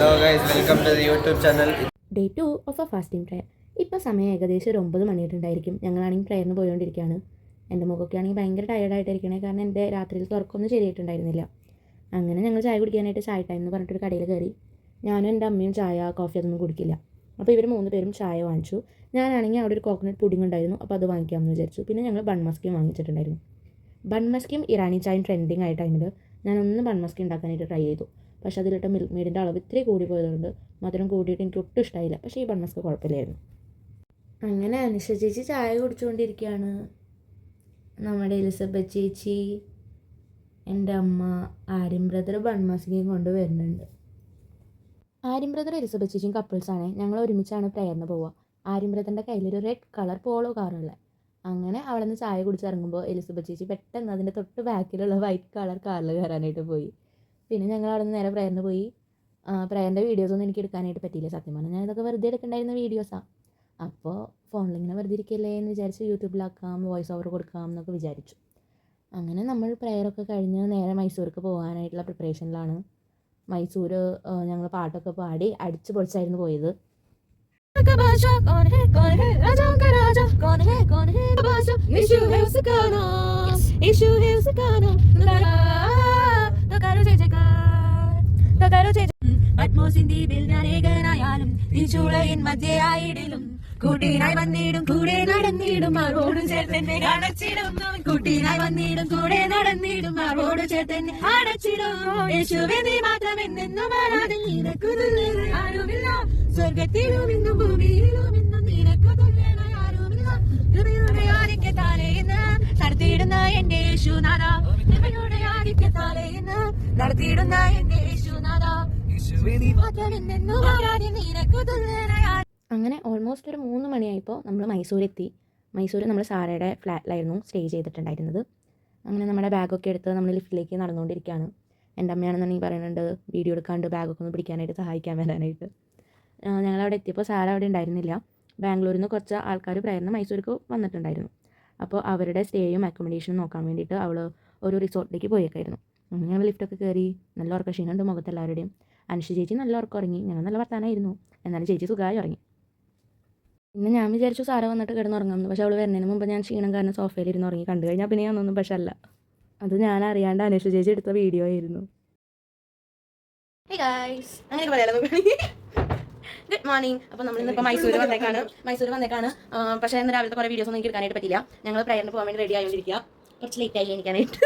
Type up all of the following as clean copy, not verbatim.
Hello guys, welcome to the YouTube channel. Day 2 of a fasting prayer. ഇപ്പോൾ സമയം ഏകദേശം ഒരു 9 മണിയിട്ടുണ്ടായിരിക്കും. ഞങ്ങളാണെങ്കിൽ പ്രയറിന് പോയോണ്ടിരിക്കുകയാണ്. എൻ്റെ മുഖമൊക്കെ ആണെങ്കിൽ ഭയങ്കര ടയർഡായിട്ടിരിക്കണേ, കാരണം എൻ്റെ രാത്രിയിൽ തുറക്കൊന്നും ശരിയായിട്ടുണ്ടായിരുന്നില്ല. അങ്ങനെ ഞങ്ങൾ ചായ കുടിക്കാനായിട്ട് ചായ ടൈം എന്ന് പറഞ്ഞിട്ടൊരു കടയിൽ കയറി. ഞാനും എൻ്റെ അമ്മയും ചായ കോഫി അതൊന്നും കുടിക്കില്ല. അപ്പോൾ ഇവർ 3 പേരും ചായ വാങ്ങിച്ചു. ഞാനാണെങ്കിൽ അവിടെ ഒരു കോക്കനട്ട് പുഡിംഗ് ഉണ്ടായിരുന്നു, അപ്പോൾ അത് വാങ്ങിക്കാമെന്ന് വിചാരിച്ചു. പിന്നെ ഞങ്ങൾ ബൺ മസ്കിയും വാങ്ങിച്ചിട്ടുണ്ടായിരുന്നു. ബൺ മസ്കിയും ഇറാനി ചായയും ട്രെൻഡിങ് ആയ ടൈമിൽ ഞാനൊന്ന് ബൺ മസ്കി ഉണ്ടാക്കാനായിട്ട് ട്രൈ ചെയ്തു. പക്ഷേ അതിലിട്ട മിൽക്ക് മെയ്ഡിൻ്റെ അളവ് ഇത്തിരി കൂടി പോയതുകൊണ്ട് മധുരം കൂടിയിട്ട് എനിക്ക് ഒട്ടും ഇഷ്ടമായില്ല. പക്ഷേ ഈ ബൺ മസ്ക് കുഴപ്പമില്ലായിരുന്നു. അങ്ങനെ അനുഷ ചേച്ചി ചായ കുടിച്ചുകൊണ്ടിരിക്കുകയാണ്. നമ്മുടെ എലിസബത്ത് ചേച്ചി, എൻ്റെ അമ്മ, ആര്യം ബ്രദർ ബൺ മസ്കിയും കൊണ്ട് വരുന്നുണ്ട്. ആര്യം ബ്രദർ എലിസബത്ത് ചേച്ചിയും കപ്പിൾസാണ്. ഞങ്ങൾ ഒരുമിച്ചാണ് പ്രയറിന് പോവുക. ആര്യം ബ്രദറിൻ്റെ കയ്യിലൊരു റെഡ് കളർ പോളോ കാറുള്ള. അങ്ങനെ അവിടെ നിന്ന് ചായ കുടിച്ചിറങ്ങുമ്പോൾ എലിസബത്ത് ചേച്ചി പെട്ടെന്ന് അതിൻ്റെ തൊട്ട് ബാക്കിലുള്ള വൈറ്റ് കളർ കാറിൽ കയറാനായിട്ട് പോയി. പിന്നെ ഞങ്ങൾ അവിടെ നിന്ന് നേരെ പ്രയറിന് പോയി. പ്രയറിൻ്റെ വീഡിയോസൊന്നും എനിക്ക് എടുക്കാനായിട്ട് പറ്റിയില്ല. സത്യം പറഞ്ഞാൽ ഞാൻ ഇതൊക്കെ വെറുതെ എടുക്കേണ്ടായിരുന്ന വീഡിയോസാണ്. അപ്പോൾ ഫോണിലിങ്ങനെ വെറുതെ ഇരിക്കല്ലേ എന്ന് വിചാരിച്ച് യൂട്യൂബിലാക്കാം, വോയിസ് ഓവർ കൊടുക്കാം എന്നൊക്കെ വിചാരിച്ചു. അങ്ങനെ നമ്മൾ പ്രയറൊക്കെ കഴിഞ്ഞ് നേരെ മൈസൂർക്ക് പോകാനായിട്ടുള്ള പ്രിപ്പറേഷനിലാണ്. മൈസൂർ ഞങ്ങൾ പാട്ടൊക്കെ പാടി അടിച്ച് പൊളിച്ചായിരുന്നു പോയത്. കൂട്ടിനായി വന്നിടും കൂടെ നടന്നിടും ആരോട് ചേർത്തന്നെ അടച്ചിടും. കൂട്ടിനായി വന്നിടും കൂടെ നടന്നിടും ആരോട് ചേർത്തന്നെ അടച്ചിടും. യേശുവേ നീ മാത്രം എന്നെന്നും ആരുമില്ല. സ്വർഗത്തിലും ഇന്നും ഭൂമിയിലും ഇന്നും നിനക്ക് തുല്യനായി ആരുമില്ല. ആദിത്യത്താലേന്ന് നടത്തിയിടുന്ന എന്റെ യേശുനാഥ, ആദിത്യത്താലേന്ന് നടത്തിയിടുന്ന എന്റെ യേശുനാഥ, നീ മാത്രം എന്നെന്നും ആരാധ്യൻ നിനക്ക് തുല്യനായി. അങ്ങനെ ഓൾമോസ്റ്റ് ഒരു 3 മണിയായപ്പോൾ നമ്മൾ മൈസൂരെത്തി. മൈസൂർ നമ്മൾ സാറയുടെ ഫ്ലാറ്റിലായിരുന്നു സ്റ്റേ ചെയ്തിട്ടുണ്ടായിരുന്നത്. അങ്ങനെ നമ്മുടെ ബാഗൊക്കെ എടുത്ത് നമ്മൾ ലിഫ്റ്റിലേക്ക് നടന്നുകൊണ്ടിരിക്കുകയാണ്. എൻ്റെ അമ്മയാണെന്നുണ്ടെങ്കിൽ പറയുന്നുണ്ട് വീഡിയോ എടുക്കാണ്ട് ബാഗൊക്കെ ഒന്ന് പിടിക്കാനായിട്ട് സഹായിക്കാൻ വരാനായിട്ട്. ഞങ്ങളവിടെ എത്തിയപ്പോൾ സാർ അവിടെ ഉണ്ടായിരുന്നില്ല. ബാംഗ്ലൂരിൽ നിന്ന് കുറച്ച് ആൾക്കാർ പ്രയറിന് മൈസൂർക്ക് വന്നിട്ടുണ്ടായിരുന്നു. അപ്പോൾ അവരുടെ സ്റ്റേയും അക്കോമഡേഷനും നോക്കാൻ വേണ്ടിയിട്ട് അവൾ ഒരു റിസോർട്ടിലേക്ക് പോയേക്കായിരുന്നു. ഞങ്ങൾ ലിഫ്റ്റൊക്കെ കയറി. നല്ല ഉറക്ക ക്ഷീണമുണ്ട് മുഖത്തെല്ലാവരുടെയും. അനുഷ ചേച്ചി നല്ല ഉറക്കം ഉറങ്ങി. ഞങ്ങൾ നല്ല വർത്താനമായിരുന്നു. എന്നാലും ചേച്ചി സുഖമായി ഉറങ്ങി. പിന്നെ ഞാൻ വിചാരിച്ചു സാറ് വന്നിട്ട് കിടന്നുറങ്ങാമെന്ന്. പക്ഷേ അവൾ വരുന്നതിന് മുമ്പ് ഞാൻ ക്ഷീണം കാരണം സോഫയിൽ ഇരുന്ന് ഉറങ്ങി. കണ്ടു കഴിഞ്ഞാൽ പിന്നെ ഞാനൊന്നും പക്ഷെ അല്ല. അത് ഞാൻ അറിയാണ്ട് അനുഷ ചേച്ചി എടുത്ത വീഡിയോ ആയിരുന്നു. അങ്ങനെയൊക്കെ പറയാലോ. Good morning. അപ്പോൾ നമ്മളിന്നിപ്പോൾ മൈസൂർ വന്നേക്കാണ്. പക്ഷേ ഇന്ന് രാവിലത്തെ കുറേ വീഡിയോസ് ഒന്നും എനിക്ക് എടുക്കാനായിട്ട് പറ്റില്ല. ഞങ്ങൾ പ്രയറിന് പോകാൻ വേണ്ടി റെഡി ആയിക്കൊണ്ടിരിക്കുക. കുറച്ച് ലേറ്റ് ആയി എനിക്കാനായിട്ട്.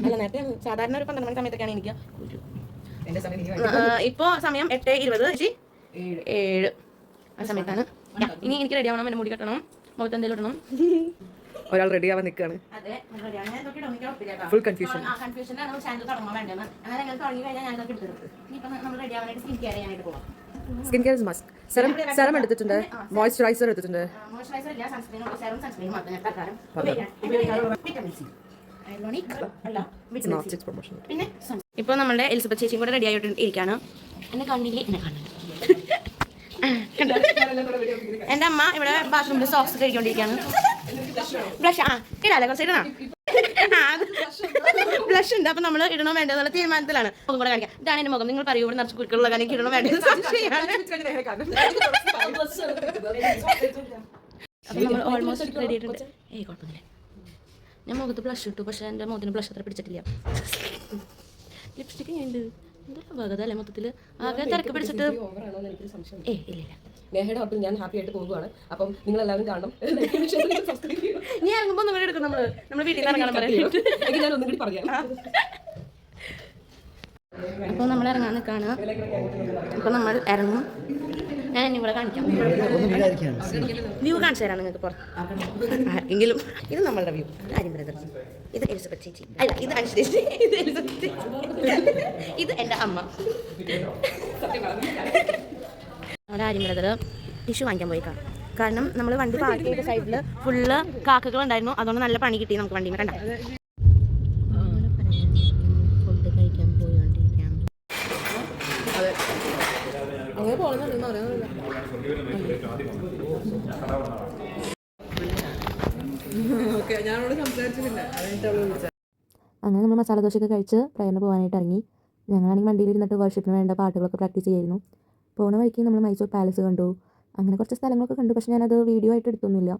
അല്ല, നേരത്തെ സാധാരണ ഒരു 12 മണി സമയത്തൊക്കെയാണ് എനിക്ക്. ഇപ്പോൾ സമയം 8:20, 7 ആ സമയത്താണ്. ഇനി എനിക്ക് റെഡി ആവണം. എൻ്റെ മുടി കെട്ടണം, മുഖത്ത് എന്തെങ്കിലും ഇടണം. ഒരാൾ റെഡി ആവാൻ നിൽക്കുകയാണ്. Full confusion. Skin care must. Serum എടുത്തിട്ടുണ്ട്, മോയ്സ്ചറൈസർ എടുത്തിട്ടുണ്ട്. പിന്നെ ഇപ്പോൾ നമ്മളുടെ എലിസബത്ത് ചേച്ചിയും കൂടെ റെഡി ആയിട്ട് ഇരിക്കുകയാണ്. എന്നെ കണ്ണില്ലേ? എൻ്റെ അമ്മ ഇവിടെ ബാത്റൂമിൽ സോക്സ് കഴിക്കൊണ്ടിരിക്കുകയാണ്. ബ്ലഷ് ഇടാല്ലേ, കുറച്ച് ഇടണം. ബ്ലഷ് ഉണ്ട്. അപ്പം നമ്മൾ ഇടണോ വേണ്ടോ എന്നുള്ള തീരുമാനത്തിലാണ്. മുഖം കൂടെ കാണിക്കാം. ഇതാണ് എൻ്റെ മുഖം. നിങ്ങൾ പറയൂ, ഇവിടെ നിറച്ച് കുരുക്കളുള്ള കാര്യം എനിക്ക് ഇടണോ വേണ്ടത്. അപ്പം നമ്മൾ ഓൾമോസ്റ്റ് റെഡി ആയിട്ടുണ്ട്. കുഴപ്പമില്ല. ഞാൻ മുഖത്ത് ബ്ലഷ് ഇട്ടു, പക്ഷേ എൻ്റെ മുഖത്തിന് ബ്ലഷ് അത്ര പിടിച്ചിട്ടില്ല. ലിപ്സ്റ്റിക്ക് ഞാൻ ഉണ്ട്. എന്തൊരു വകതല്ലേ മൊത്തത്തിൽ. ആകെ തിരക്ക് പിടിച്ചിട്ട് ഇല്ല. നേഹയുടെ ഹോട്ടൽ ഞാൻ ഹാപ്പി ആയിട്ട് പോകുകയാണ്. അപ്പം നിങ്ങൾ എല്ലാവരും കാണണം. നീ ഇറങ്ങുമ്പോൾ നമ്മൾ എടുക്കും. നമ്മൾ വീട്ടിൽ നിന്ന് ഇറങ്ങാൻ പറയും. ഞാൻ ഒന്നും കൂടി പറയാം. അപ്പോൾ നമ്മൾ ഇറങ്ങാൻ നിൽക്കുകയാണ്. അപ്പോൾ നമ്മൾ ഇറങ്ങും. ഞാൻ എന്നെ ഇവിടെ കാണിക്കാം. വ്യൂ കാണിച്ചു തരാം നിങ്ങൾക്ക് പുറത്ത് എങ്കിലും. ഇത് നമ്മളുടെ വ്യൂ. ആര്യം ബ്രദർ, ഇത് എലിസബത്ത് ചേച്ചി, അല്ല ഇത് അനുഷ ചേച്ചി, ഇത് എലിസബത്ത് ചേച്ചി, ഇത് എൻ്റെ അമ്മ. നമ്മുടെ ആര്യം ബ്രദർ ടിഷ്യൂ വാങ്ങിക്കാൻ പോയിക്കാം. കാരണം നമ്മൾ വണ്ടി പാർക്ക് ചെയ്ത സൈഡിൽ ഫുള്ള് കാക്കകളുണ്ടായിരുന്നു. അതുകൊണ്ട് നല്ല പണി കിട്ടി നമുക്ക് വണ്ടിയിൽ. കണ്ട ഫുഡ് കഴിക്കാൻ പോയിക്കൊണ്ടിരിക്കുകയാണ്. അങ്ങനെ നമ്മൾ മസാല ദോശയൊക്കെ കഴിച്ച് പ്രയറിന് പോകാനായിട്ട് ഇറങ്ങി. ഞങ്ങളാണെങ്കിൽ വണ്ടിയിൽ ഇരുന്നിട്ട് വർഷിപ്പിന് വേണ്ട പാട്ടുകളൊക്കെ പ്രാക്ടീസ് ചെയ്യായിരുന്നു. പോകുന്ന വഴിക്ക് നമ്മൾ മൈസൂർ പാലസ് കണ്ടു, അങ്ങനെ കുറച്ച് സ്ഥലങ്ങളൊക്കെ കണ്ടു. പക്ഷേ ഞാനത് വീഡിയോ ആയിട്ട് എടുത്തൊന്നുമില്ല.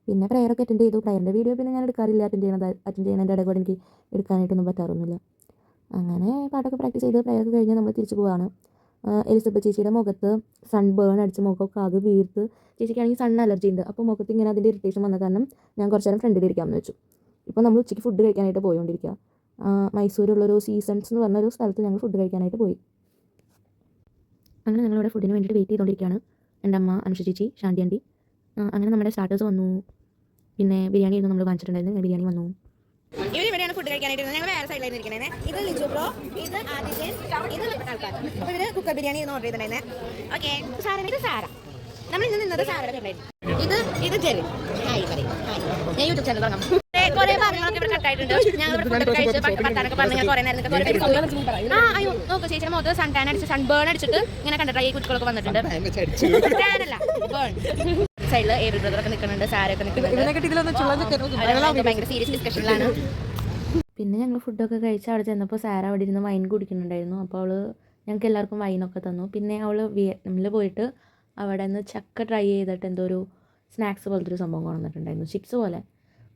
പിന്നെ പ്രയറൊക്കെ അറ്റൻഡ് ചെയ്തു. പ്രയറിൻ്റെ വീഡിയോ പിന്നെ ഞാൻ എടുക്കാറില്ല. അറ്റൻഡ് ചെയ്യുന്നതിൻ്റെ ഇടയിൽ കൂടെ എനിക്ക് എടുക്കാനായിട്ടൊന്നും പറ്റാറൊന്നുമില്ല. അങ്ങനെ പാട്ടൊക്കെ പ്രാക്ടീസ് ചെയ്ത് പ്രയറൊക്കെ കഴിഞ്ഞ് നമ്മൾ തിരിച്ചു പോവാണ്. എലിസബത്ത് ചേച്ചിയുടെ മുഖത്ത് സൺ ബേൺ അടിച്ച് മുഖമൊക്കെ ആകെ വീർത്ത്, ചേച്ചിക്കാണെങ്കിൽ സൺ അലർജി ഉണ്ട്. അപ്പോൾ മുഖത്ത് ഇങ്ങനെ അതിൻ്റെ ഇറിറ്റേഷൻ വന്ന കാരണം ഞാൻ കുറച്ച് നേരം ഫ്രണ്ടിലിരിക്കാമെന്ന് വെച്ചു. ഇപ്പോൾ നമ്മൾ ഉച്ചയ്ക്ക് ഫുഡ് കഴിക്കാനായിട്ട് പോയിക്കൊണ്ടിരിക്കുക. മൈസൂരുള്ളൊരു സീസൺസ് എന്ന് പറഞ്ഞൊരു സ്ഥലത്ത് ഞങ്ങൾ ഫുഡ് കഴിക്കാനായിട്ട് പോയി. അങ്ങനെ ഞങ്ങളിവിടെ ഫുഡിന് വേണ്ടിയിട്ട് വെയിറ്റ് ചെയ്തുകൊണ്ടിരിക്കുകയാണ്. എൻ്റെ അമ്മ, അനുഷ ചേച്ചി, ശാന്തി ആൻറ്റി. അങ്ങനെ നമ്മുടെ സ്റ്റാർട്ടേഴ്സ് വന്നു. പിന്നെ ബിരിയാണി ആയിരുന്നു നമ്മൾ കാണിച്ചിട്ടുണ്ടായിരുന്നു. ബിരിയാണി വന്നു. ഇവരിവിടെയാണ് ഫുഡ് കഴിക്കാനായിട്ട്. ഞങ്ങൾ വേറെ സൈഡിലായിരുന്നു ഇരിക്കണേ. ഇത് ലിജു ബ്രോ, ഇത് ആദിത്യൻ, ഇത് ആൾക്കാർ. അപ്പോൾ ഇവർ കുക്കർ ബിരിയാണി ഓർഡർ ചെയ്തിട്ടുണ്ടായിരുന്നേ. ഓക്കെ, ഇത് സാര. നമ്മൾ ഇന്ന് നിന്നത് സാരയുടെ പേരായിരുന്നു. ഇത് ജെറിൻ. ഹായ് പറയും. ഞാൻ യൂട്യൂബ് ചാനൽ തുടങ്ങാം. കുറേ ഭാഗങ്ങളൊക്കെ ഇവിടെ കട്ടായിട്ടുണ്ട്. ഞങ്ങൾ ഫുഡ് കഴിച്ച് പത്താനൊക്കെ പറഞ്ഞ് ഞാൻ കുറേ നേരം അയ്യോ നോക്കൂ, ചേച്ചിയുടെ മുഖത്ത് സൺ ടാൻ അടിച്ച് സൺ ബേൺ അടിച്ചിട്ട് ഇങ്ങനെ കണ്ടിട്ട് ഈ കുട്ടികളൊക്കെ വന്നിട്ടുണ്ട്. ടാനല്ല, ബേൺ. സൈഡിൽ ഏബിൾ ബ്രദറൊക്കെ നിൽക്കുന്നുണ്ട്, സാരൊക്കെ നിൽക്കുന്നുണ്ട്. ഭയങ്കര സീരിയസ് ഡിസ്കഷനിലാണ്. പിന്നെ ഞങ്ങൾ ഫുഡൊക്കെ കഴിച്ച് അവിടെ ചെന്നപ്പോൾ സാര അവിടെ ഇരുന്ന് വൈൻ കുടിക്കുന്നുണ്ടായിരുന്നു. അപ്പോൾ അവൾ ഞങ്ങൾക്ക് എല്ലാവർക്കും വൈനൊക്കെ തന്നു. പിന്നെ അവൾ വിയറ്റ്നാമിൽ പോയിട്ട് അവിടെ നിന്ന് ചക്ക ട്രൈ ചെയ്തിട്ട് എന്തോ ഒരു സ്നാക്സ് പോലത്തെ ഒരു സംഭവം കൊണ്ടുവന്നിട്ടുണ്ടായിരുന്നു, ചിപ്സ് പോലെ.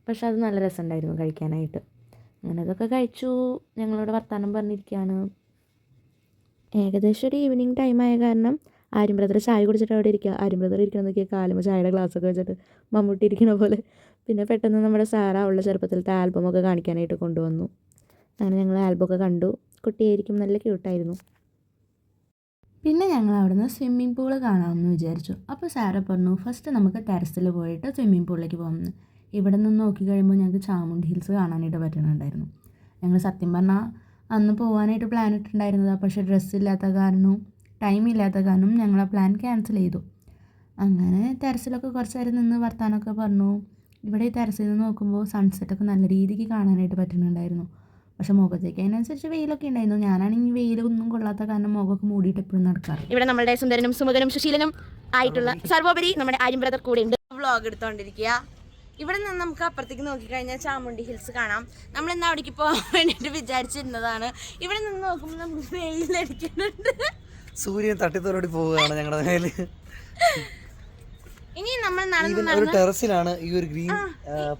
പക്ഷെ അത് നല്ല രസമുണ്ടായിരുന്നു കഴിക്കാനായിട്ട്. അങ്ങനെ അതൊക്കെ കഴിച്ചു. ഞങ്ങളോട് വർത്തമാനം പറഞ്ഞിരിക്കുകയാണ്. ഏകദേശം ഒരു ഈവനിങ് ടൈം ആയ കാരണം ആര്യം ബ്രദർ ചായ കുടിച്ചിട്ട് അവിടെ ഇരിക്കുക. ആര്യം ബ്രദർ ഇരിക്കണം നോക്കിയാൽ കാലുമ്പോൾ ചായയുടെ ഗ്ലാസ്സൊക്കെ വെച്ചിട്ട് മമ്മൂട്ടി ഇരിക്കണ പോലെ. പിന്നെ പെട്ടെന്ന് നമ്മുടെ സാറ അവളുടെ ചെറുപ്പത്തിലത്തെ ആൽബമൊക്കെ കാണിക്കാനായിട്ട് കൊണ്ടുവന്നു. അങ്ങനെ ഞങ്ങൾ ആൽബമൊക്കെ കണ്ടു. കുട്ടിയായിരിക്കും, നല്ല ക്യൂട്ടായിരുന്നു. പിന്നെ ഞങ്ങൾ അവിടുന്ന് സ്വിമ്മിംഗ് പൂള് കാണാമെന്ന് വിചാരിച്ചു. അപ്പോൾ സാറ പറഞ്ഞു ഫസ്റ്റ് നമുക്ക് ടെറസിൽ പോയിട്ട് സ്വിമ്മിംഗ് പൂളിലേക്ക് പോകാമെന്ന്. ഇവിടെ നിന്ന് നോക്കി കഴിയുമ്പോൾ ഞങ്ങൾക്ക് ചാമുണ്ഡി ഹിൽസ് കാണാനായിട്ട് പറ്റുന്നുണ്ടായിരുന്നു. ഞങ്ങൾ സത്യം പറഞ്ഞാൽ അന്ന് പോകാനായിട്ട് പ്ലാൻ ഇട്ടിട്ടുണ്ടായിരുന്നത്. പക്ഷേ ഡ്രസ്സില്ലാത്ത കാരണവും ടൈം ഇല്ലാത്ത കാരണം ഞങ്ങൾ ആ പ്ലാൻ ക്യാൻസൽ ചെയ്തു. അങ്ങനെ ടെറസിലൊക്കെ കുറച്ച് നേരം നിന്ന് വർത്താനമൊക്കെ പറഞ്ഞു. ഇവിടെ ഈ ടെറസിൽ നിന്ന് നോക്കുമ്പോൾ സൺസെറ്റൊക്കെ നല്ല രീതിക്ക് കാണാനായിട്ട് പറ്റുന്നുണ്ടായിരുന്നു. പക്ഷെ മുഖത്തേക്ക് അതിനനുസരിച്ച് വെയിലൊക്കെ ഉണ്ടായിരുന്നു. ഞാനാണെങ്കിൽ വെയിലൊന്നും കൊള്ളാത്ത കാരണം മുഖമൊക്കെ മൂടിയിട്ട് എപ്പോഴും നടക്കാറ്. ഇവിടെ നമ്മുടെ സുന്ദരനും സുമുഖനും സുശീലനും ആയിട്ടുള്ള സർവോപരി നമ്മുടെ ആര്യം ബ്രദർ കൂടെ ഉണ്ട്. വ്ളോഗ് എടുത്തോണ്ടിരിക്കുക. ഇവിടെ നിന്ന് നമുക്ക് അപ്പുറത്തേക്ക് നോക്കിക്കഴിഞ്ഞാൽ ചാമുണ്ഡി ഹിൽസ് കാണാം. നമ്മൾ ഇന്ന് അവിടേക്ക് പോകാൻ വേണ്ടിയിട്ട് വിചാരിച്ചിരുന്നതാണ്. ഇവിടെ നിന്ന് നോക്കുമ്പോൾ നമുക്ക് വെയിലടിക്കുന്നുണ്ട്. സൂര്യൻ തട്ടിത്തോടി പോവുകയാണ് ഞങ്ങളുടെ മേല്. ഇനി നമ്മൾ ടെറസിലാണ് ഈ ഒരു ഗ്രീൻ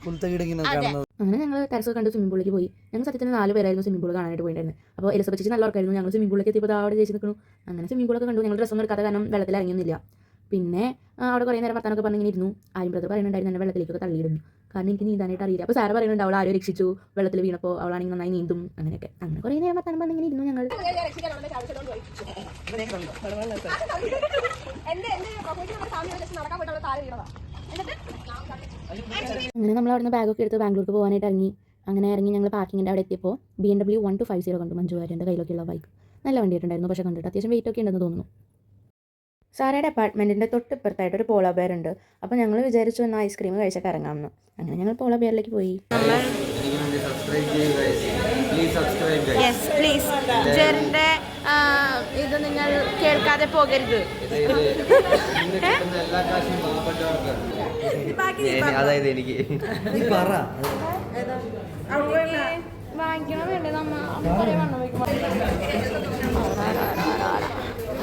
പുൽത്തകിട് ഇങ്ങനെ കാണുന്നത്. അങ്ങനെ ഞങ്ങൾ ടെറസ് കണ്ട് സ്വിമ്മിംഗ് പൂളിലേക്ക് പോയി. ഞങ്ങൾ സത്യത്തിന് 4 പേരായിരുന്നു സ്വിമ്മിംഗ് പൂൾ കാണാനായിട്ട് പോയിട്ടുണ്ടായിരുന്നു. അപ്പോൾ എലിസബത്ത് ചേച്ചി നല്ല ഉറക്കായിരുന്നു. ഞങ്ങൾ സ്വിമ്മിംഗ് പൂളിലേക്ക് എത്തിയപ്പോൾ അവിടെ ചേച്ചി നിൽക്കുന്നു. അങ്ങനെ സ്വിമ്മിംഗ് പൂളൊക്കെ കണ്ടു. ഞങ്ങൾ ഡ്രസ്സൊന്നും എടുക്കാത്ത കാരണം വെള്ളത്തിൽ ഇറങ്ങിയൊന്നുമില്ല. പിന്നെ അവിടെ കുറേ നേരം വർത്താനൊക്കെ പറഞ്ഞിങ്ങനെ ഇരുന്നു. ആര്യം ബ്രദർ പറയുന്നുണ്ടായിരുന്നു എന്നെ വെള്ളത്തിലേക്കൊക്കെ തള്ളിയിടുന്നു, കാരണം എനിക്ക് നീന്താനായിട്ട് അറിയില്ല. അപ്പോൾ സാറ് പറയുന്നുണ്ട് അവൾ ആരും രക്ഷിച്ചു, വെള്ളത്തിൽ വീണപ്പോൾ അവളാണെങ്കിൽ നന്നായി നീന്തും അങ്ങനെയൊക്കെ. അങ്ങനെ കുറേ നേരം വർത്താനം പറഞ്ഞിങ്ങനെ ഇരുന്നു ഞങ്ങൾ. അങ്ങനെ നമ്മൾ അവിടെ നിന്ന് ബാഗൊക്കെ എടുത്ത് ബാംഗ്ലൂർക്ക് പോകാനായിട്ട് ഇറങ്ങി. അങ്ങനെ ഇറങ്ങി ഞങ്ങൾ പാർക്കിങ്ങിൻ്റെ അവിടെ എത്തിയപ്പോൾ BMW 1250 കണ്ടു. മഞ്ജു വാര്യൻ്റെ കയ്യിലൊക്കെയുള്ള ബൈക്ക്. നല്ല വണ്ടിയായിട്ടുണ്ടായിരുന്നു. പക്ഷേ കണ്ടിട്ട് അത്യാവശ്യം വെയിറ്റ് ഒക്കെ ഉണ്ടെന്ന് തോന്നുന്നു. സാറയുടെ അപ്പാർട്ട്മെൻറ്റിൻ്റെ തൊട്ടിപ്പുറത്തായിട്ട് ഒരു പോളോ ബെയർ ഉണ്ട്. അപ്പോൾ ഞങ്ങൾ വിചാരിച്ചു എന്നാൽ ഐസ്ക്രീം കഴിച്ചൊക്കെ ഇറങ്ങാമെന്ന്. അങ്ങനെ ഞങ്ങൾ പോളോ ബെയറിലേക്ക് പോയി. ജെറിന്റെ ഇത് നിങ്ങൾ കേൾക്കാതെ പോകരുത്. അതായത് എനിക്ക് വാങ്ങിക്കണോ വേണ്ടത് അമ്മ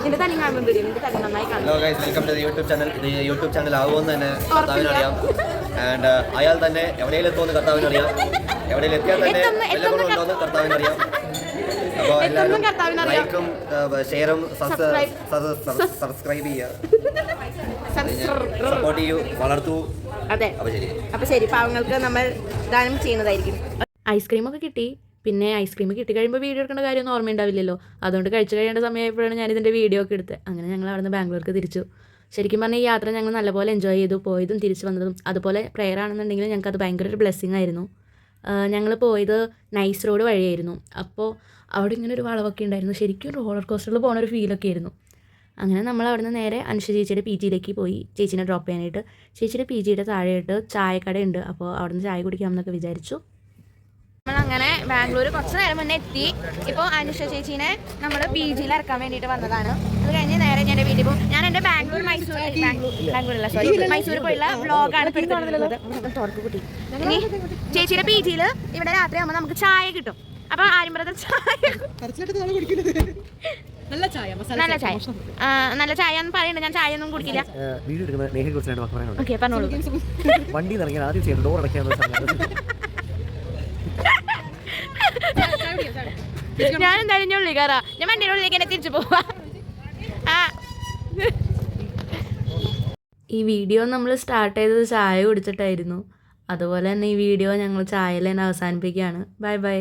എന്റെ തനി കാണുമ്പോൾ എന്റെ തനി നന്നായി കാണും. Welcome to YouTube channel. ഇത് യൂട്യൂബ് ചാനൽ ആവുമെന്ന് തന്നെ കർത്താവിന് അറിയാം. ആൻഡ് അയാൾ തന്നെ എവിടെയെങ്കിലും എത്തുമെന്ന് കർത്താവിന് അറിയാം. എവിടെയെങ്കിലും എത്തിയാൽ തന്നെ ഉണ്ടോന്ന് കർത്താവിന് അറിയാം. അപ്പോൾ എല്ലാവരും ലൈക്കും ഷെയറും സബ്സ്ക്രൈബ് ചെയ്യുക, സപ്പോർട്ട് ചെയ്യൂ, വളർത്തൂ. അതെ, അപ്പോൾ ശരി, പാവങ്ങൾക്ക് നമ്മൾ ദാനം ചെയ്യുന്നതായിരിക്കും. ഐസ്ക്രീമൊക്കെ കിട്ടി. പിന്നെ ഐസ്ക്രീം കിട്ടിക്കഴിയുമ്പോൾ വീഡിയോ എടുക്കേണ്ട കാര്യമൊന്നും ഓർമ്മയുണ്ടാവില്ലല്ലോ. അതുകൊണ്ട് കഴിച്ചു കഴിയേണ്ട സമയമായപ്പോഴാണ് ഞാനിതിൻ്റെ വീഡിയോ ഒക്കെ എടുത്തത്. അങ്ങനെ ഞങ്ങൾ അവിടെ നിന്ന് ബാംഗ്ലൂർക്ക് തിരിച്ചു. ശരിക്കും പറഞ്ഞാൽ ഈ യാത്ര ഞങ്ങൾ നല്ലപോലെ എൻജോയ് ചെയ്തു. പോയതും തിരിച്ചു വന്നതും. അതുപോലെ പ്രയർ ആണെന്നുണ്ടെങ്കിൽ ഞങ്ങൾക്കത് ഭയങ്കര ഒരു ബ്ലെസ്സിങ് ആയിരുന്നു. ഞങ്ങൾ പോയത് നൈസ് റോഡ് വഴിയായിരുന്നു. അപ്പോൾ അവിടെ ഇങ്ങനെ ഒരു വളവൊക്കെ ഉണ്ടായിരുന്നു. ശരിക്കും റോളർ കോസ്റ്ററിൽ പോകുന്ന ഒരു ഫീലൊക്കെ ആയിരുന്നു. അങ്ങനെ നമ്മൾ അവിടെ നിന്ന് നേരെ അനുഷ ചേച്ചിയുടെ PGയിലേക്ക് പോയി ചേച്ചീനെ ഡ്രോപ്പ് ചെയ്യാനായിട്ട്. ചേച്ചിയുടെ PGയുടെ താഴെയായിട്ട് ചായക്കടയുണ്ട്. അപ്പോൾ അവിടെ നിന്ന് ചായ കുടിക്കാമെന്നൊക്കെ വിചാരിച്ചു. നമ്മളങ്ങനെ ബാംഗ്ലൂർ കുറച്ച് നേരം മുന്നേ എത്തി. ഇപ്പോൾ അനുഷ ചേച്ചീനെ നമ്മൾ PGയിൽ ഇറക്കാൻ വേണ്ടിയിട്ട് വന്നതാണ്. അത് കഴിഞ്ഞ് നേരെ ഞാൻ വീട്ടിൽ പോകും. ഞാൻ എൻ്റെ മൈസൂർ പോയുള്ള വ്ളോഗാണ് എടുത്തിട്ടുള്ളത്. ഇനി ചേച്ചിയുടെ PGയിൽ ഇവിടെ രാത്രി ആകുമ്പോൾ നമുക്ക് ചായ കിട്ടും. അപ്പൊ ആര്യം ബ്രദർ ചായ നല്ല ചായ നല്ല ചായ എന്ന് പറയുന്നുണ്ട്. ഞാൻ ചായ ഒന്നും കുടിക്കില്ല. ഓക്കെ പറഞ്ഞോളൂ. വണ്ടി ഇറങ്ങിയാൽ ആദ്യം ചെയ്യും ഡോർ അടയ്ക്കാന്ന്. ഞാൻ എന്തായാലും ഉള്ളി കയറാ. ഞാൻ വണ്ടിയുടെ ഉള്ളിലേക്ക് തന്നെ തിരിച്ചു പോവാ. ഈ വീഡിയോ നമ്മൾ സ്റ്റാർട്ട് ചെയ്തത് ചായ കുടിച്ചിട്ടായിരുന്നു. അതുപോലെ തന്നെ ഈ വീഡിയോ ഞങ്ങൾ ചായയിൽ തന്നെ അവസാനിപ്പിക്കുകയാണ്. Bye bye.